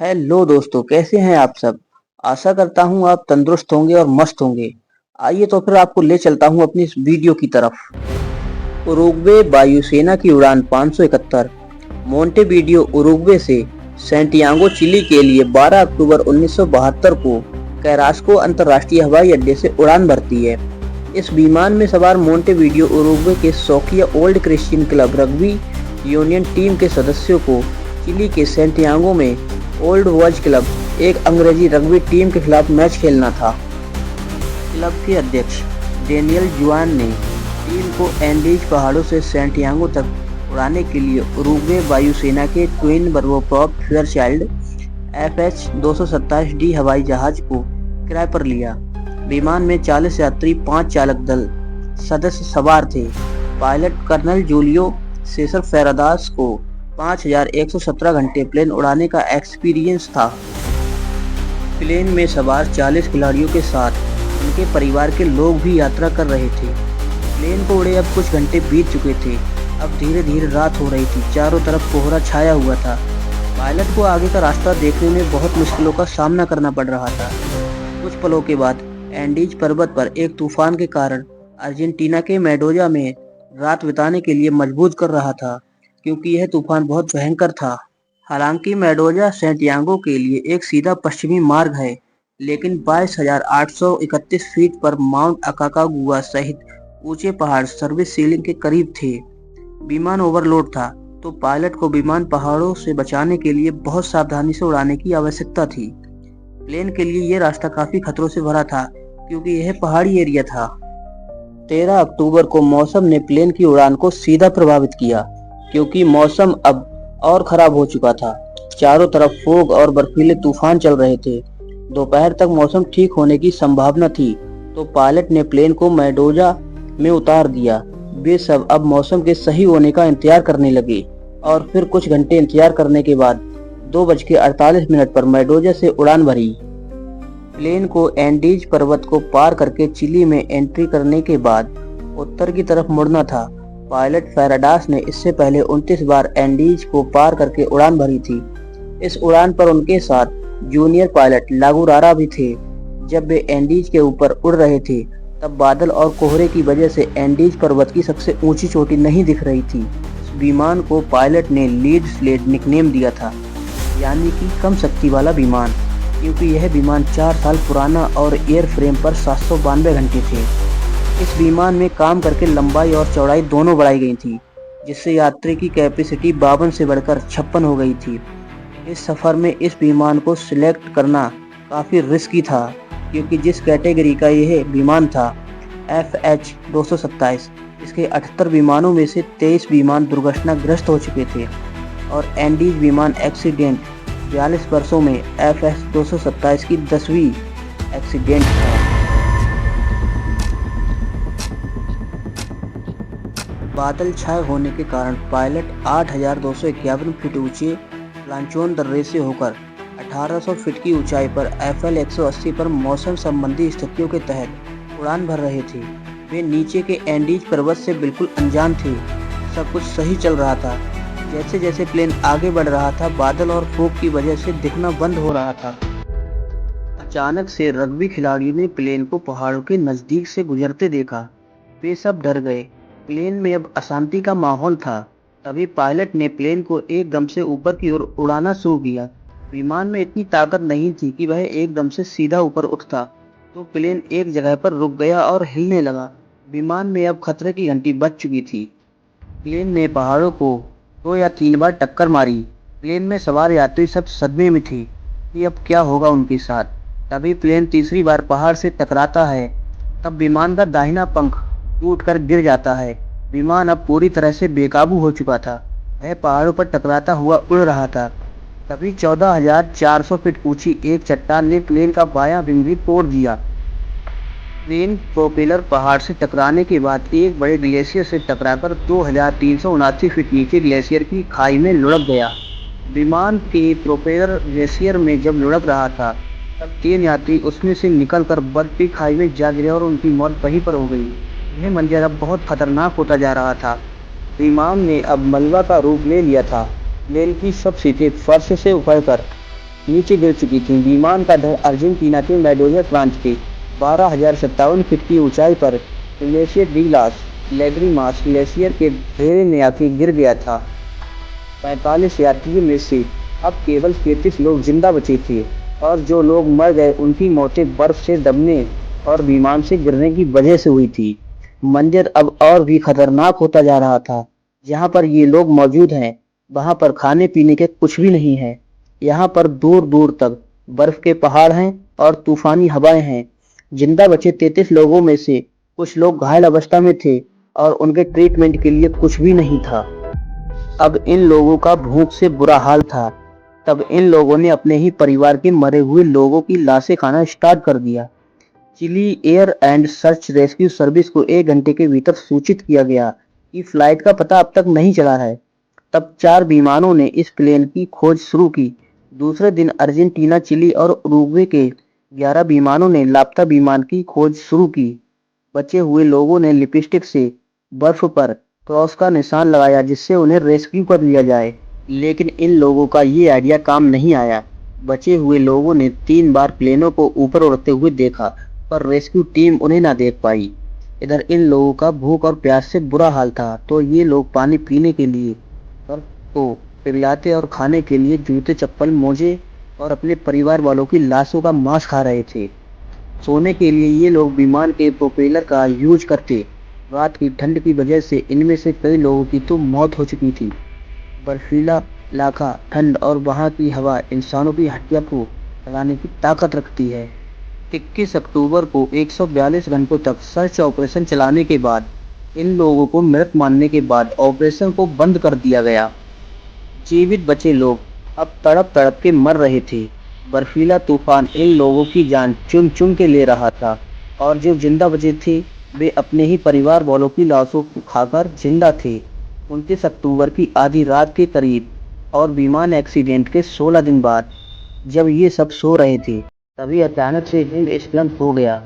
Hello दोस्तों, कैसे हैं आप सब। आशा करता हूं आप तंदुरुस्त होंगे और मस्त होंगे। आइए तो फिर आपको ले चलता हूं अपनी इस वीडियो की तरफ। उरुग्वे वायुसेना की उड़ान 571 मोंटेवीडियो उरुग्वे से सैंटियागो चिली के लिए 12 अक्टूबर 1972 को कैरास्को अंतर्राष्ट्रीय हवाई अड्डे से उड़ान भरती है। इस विमान में सवार मोंटेवीडियो उरुग्वे के शौकिया old Christian club rugby union team के सदस्यों को चिली के सैंटियागो में ओल्ड बॉयज क्लब एक अंग्रेजी रग्बी टीम के खिलाफ मैच खेलना था। क्लब के अध्यक्ष डेनियल जुआन ने टीम को एंडीज पहाड़ों से सैंटियागो तक उड़ाने के लिए उरुग्वे वायुसेना के ट्विन टर्बोप्रॉप फेयरचाइल्ड FH-227D हवाई जहाज को किराए पर लिया। विमान में 40 यात्री 5 चालक दल सदस्य सवार थे। पायलट कर्नल जूलियो सेसर फेरादास को 5117 घंटे प्लेन उड़ाने का एक्सपीरियंस था। प्लेन में सवार 40 खिलाड़ियों के साथ उनके परिवार के लोग भी यात्रा कर रहे थे। प्लेन को उड़े अब कुछ घंटे बीत चुके थे। अब धीरे धीरे रात हो रही थी। चारों तरफ कोहरा छाया हुआ था। पायलट को आगे का रास्ता देखने में बहुत मुश्किलों का सामना करना पड़ रहा था। कुछ पलों के बाद एंडीज पर्वत पर एक तूफान के कारण अर्जेंटीना के मेंडोजा में रात बिताने के लिए मजबूर कर रहा था, क्योंकि यह तूफान बहुत भयंकर था। हालांकि मेंडोजा सैंटियागो के लिए एक सीधा पश्चिमी मार्ग है, लेकिन 22,831 फीट पर माउंट अकाकागुआ सहित ऊंचे पहाड़ सर्विस सीलिंग के करीब थे। विमान ओवरलोड था, तो पायलट को विमान पहाड़ों से बचाने के लिए बहुत सावधानी से उड़ाने की आवश्यकता थी। प्लेन के लिए यह रास्ता काफी खतरों से भरा था, क्योंकि यह पहाड़ी एरिया था। 13 अक्टूबर को मौसम ने प्लेन की उड़ान को सीधा प्रभावित किया, क्योंकि मौसम अब और खराब हो चुका था। चारों तरफ फोग और बर्फीले तूफान चल रहे थे। दोपहर तक मौसम ठीक होने की संभावना थी, तो पायलट ने प्लेन को मेंडोजा में उतार दिया। वे सब अब मौसम के सही होने का इंतजार करने लगे, और फिर कुछ घंटे इंतजार करने के बाद 2:48 पर मेंडोजा से उड़ान भरी। प्लेन को एंडीज पर्वत को पार करके चिली में एंट्री करने के बाद उत्तर की तरफ मुड़ना था। पायलट फेराडास ने इससे पहले 29 बार एंडीज को पार करके उड़ान भरी थी। इस उड़ान पर उनके साथ जूनियर पायलट लागुरारा भी थे। जब वे एंडीज के ऊपर उड़ रहे थे, तब बादल और कोहरे की वजह से एंडीज पर्वत की सबसे ऊंची चोटी नहीं दिख रही थी। इस विमान को पायलट ने लीड स्लेट निकनेम दिया था, यानी कि कम शक्ति वाला विमान, क्योंकि यह विमान 4 साल पुराना और एयर फ्रेम पर 792 घंटे थे। इस विमान में काम करके लंबाई और चौड़ाई दोनों बढ़ाई गई थी, जिससे यात्री की कैपेसिटी 52 से बढ़कर 56 हो गई थी। इस सफर में इस विमान को सिलेक्ट करना काफी रिस्की था, क्योंकि जिस कैटेगरी का यह विमान था FH-227, इसके 78 विमानों में से 23 विमान दुर्घटनाग्रस्त हो चुके थे, और एंडीज विमान एक्सीडेंट 42 वर्षों में FH-227 की 10वीं एक्सीडेंट था। बादल छाए होने के कारण पायलट 8,251 फीट ऊंचे प्लांचोन दर्रे से होकर 1800 फीट की ऊंचाई पर FL 180 पर मौसम संबंधी स्थितियों के तहत उड़ान भर रहे थे। वे नीचे के एंडीज पर्वत से बिल्कुल अनजान थे। सब कुछ सही चल रहा था। जैसे जैसे प्लेन आगे बढ़ रहा था, बादल और फूक की वजह से दिखना बंद हो रहा था। अचानक से रग्बी खिलाड़ियों ने प्लेन को पहाड़ों के नजदीक से गुजरते देखा। वे सब डर गए। प्लेन में अब अशांति का माहौल था। तभी पायलट ने प्लेन को एकदम से ऊपर की ओर उड़ाना शुरू किया। विमान में इतनी ताकत नहीं थी कि वह एकदम से सीधा ऊपर उठता, तो प्लेन एक जगह पर रुक गया और हिलने लगा। विमान में अब खतरे की घंटी बज चुकी थी। प्लेन ने पहाड़ों को 2 या 3 बार टक्कर मारी। प्लेन में सवार यात्री सब सदमे में थे कि अब क्या होगा उनके साथ। तभी प्लेन तीसरी बार पहाड़ से टकराता है। तब विमान का दाहिना पंख टूटकर गिर जाता है। विमान अब पूरी तरह से बेकाबू हो चुका था। वह पहाड़ों पर टकराता हुआ उड़ रहा था। तभी 14,400 फीट ऊंची एक चट्टान ने प्लेन का बायां विंग भी तोड़ दिया। प्लेन प्रोपेलर पहाड़ से टकराने के बाद एक बड़े ग्लेशियर से टकराकर 2,379 फीट नीचे ग्लेशियर की खाई में लुढ़क गया। विमान के प्रोपेलर ग्लेशियर में जब लुढ़क रहा था, तब 3 यात्री उसमें से निकलकर बर्फ की खाई में जा गिरे और उनकी मौत वहीं पर हो गई। यह मंजर अब बहुत खतरनाक होता जा रहा था। विमान ने अब मलबा का रूप ले लिया था। प्लेन की सब सीटें फर्श से उखड़कर नीचे गिर चुकी थी। विमान का धड़ अर्जेंटीना के मेंडोजा प्रांत के 12,057 फीट की ऊंचाई पर ग्लेशियर डी लास लैग्रिमास ग्लेशियर के घेरे में आके गिर गया था। 45 यात्रियों में से अब केवल 33 लोग जिंदा बचे थे और जो लोग मर गए उनकी मौतें बर्फ से दबने और विमान से गिरने की वजह से हुई थी। मंजर अब और भी खतरनाक होता जा रहा था। जहाँ पर ये लोग मौजूद हैं वहाँ पर खाने पीने के कुछ भी नहीं है। यहाँ पर दूर दूर तक बर्फ के पहाड़ हैं और तूफानी हवाएं हैं। जिंदा बचे 33 लोगों में से कुछ लोग घायल अवस्था में थे और उनके ट्रीटमेंट के लिए कुछ भी नहीं था। अब इन लोगों का भूख से बुरा हाल था। तब इन लोगों ने अपने ही परिवार के मरे हुए लोगों की लाशें खाना स्टार्ट कर दिया। Chile air and search rescue service को 1 घंटे के भीतर सूचित किया गया कि फ्लाइट का पता अब तक नहीं चला है। तब 4 विमानों ने इस प्लेन की खोज शुरू की। दूसरे दिन अर्जेंटीना, चिली और उरुग्वे के 11 विमानों ने लापता विमान की खोज शुरू की। बचे हुए लोगों ने लिपस्टिक से बर्फ पर क्रॉस का निशान लगाया जिससे उन्हें रेस्क्यू कर लिया जाए, लेकिन इन लोगों का ये आइडिया काम नहीं आया। बचे हुए लोगों ने 3 बार प्लेनों को ऊपर उड़ते हुए देखा पर रेस्क्यू टीम उन्हें ना देख पाई। इधर इन लोगों का भूख और प्यास से बुरा हाल था तो ये लोग पानी पीने के लिए बर्फ को पिघलाते और खाने के लिए जूते, चप्पल, मोजे और अपने परिवार वालों की लाशों का मांस खा रहे थे। सोने के लिए ये लोग विमान के प्रोपेलर का यूज करते। रात की ठंड की वजह से इनमें से कई लोगों की तो मौत हो चुकी थी। बर्फीला इलाका, ठंड और वहाँ की हवा इंसानों की हड्डियों को जलाने की ताकत रखती है। 21 अक्टूबर को 142 घंटों तक सर्च ऑपरेशन चलाने के बाद इन लोगों को मृत मानने के बाद ऑपरेशन को बंद कर दिया गया। जीवित बचे लोग अब तड़प तड़प के मर रहे थे। बर्फीला तूफान इन लोगों की जान चुन चुन के ले रहा था और जो जिंदा बचे थे वे अपने ही परिवार वालों की लाशों को खाकर जिंदा थे। 29 अक्टूबर की आधी रात के करीब और विमान एक्सीडेंट के 16 दिन बाद जब ये सब सो रहे थे तभी अचानक से हिमस्खलन हो गया।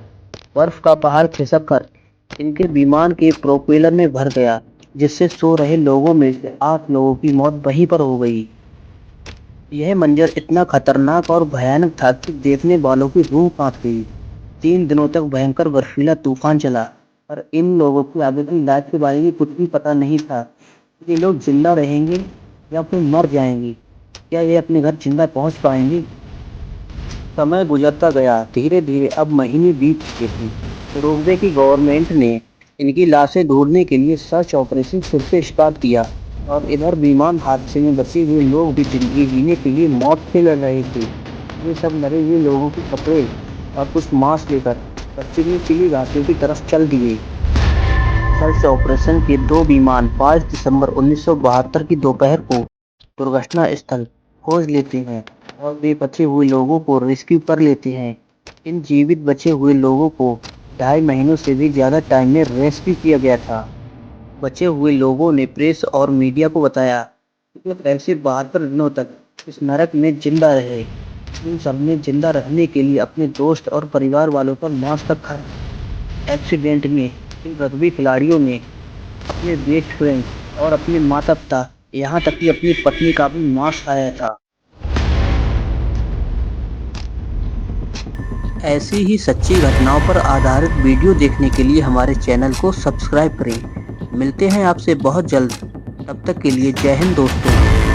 बर्फ का पहाड़ खिसक कर इनके विमान के प्रोपेलर में भर गया जिससे सो रहे लोगों में से 8 लोगों की मौत वहीं पर हो गई। यह मंजर इतना खतरनाक और भयानक था कि देखने वालों की रूह कांप गई। 3 दिनों तक भयंकर बर्फीला तूफान चला पर इन लोगों की आगे लाइफ के बारे में कुछ भी पता नहीं था। ये लोग जिंदा रहेंगे या फिर मर जाएंगे, क्या ये अपने घर जिंदा पहुंच पाएंगे। समय गुजरता गया, धीरे धीरे अब महीने बीत चुके थे। उरुग्वे की गवर्नमेंट ने इनकी लाशें ढूंढने के लिए सर्च ऑपरेशन फिर से स्टार्ट किया और इधर विमान हादसे में बचे हुए लोग भी जिंदगी जीने के लिए मौत से लड़ रहे थे। ये सब मरे हुए लोगों के कपड़े और कुछ मांस लेकर पश्चिमी चिली घाटी की तरफ चल दिए। सर्च ऑपरेशन के 2 विमान 5 दिसंबर 1972 की दोपहर को दुर्घटना स्थल खोज लेते हैं और बेपत्ते हुए लोगों को रेस्क्यू कर लेते हैं। इन जीवित बचे हुए लोगों को 2.5 महीनों से भी ज्यादा टाइम में रेस्क्यू किया गया था। बचे हुए लोगों ने प्रेस और मीडिया को बताया कि वे कैसे 72 दिनों तक इस नरक में जिंदा रहे। इन सब ने जिंदा रहने के लिए अपने दोस्त और परिवार वालों पर मांस तक खाया। एक्सीडेंट में इन रग्बी खिलाड़ियों ने अपने बेस्ट फ्रेंड और अपने माता पिता, यहाँ तक कि अपनी पत्नी का भी मांस खाया था। ऐसी ही सच्ची घटनाओं पर आधारित वीडियो देखने के लिए हमारे चैनल को सब्सक्राइब करें। मिलते हैं आपसे बहुत जल्द, तब तक के लिए जय हिंद दोस्तों।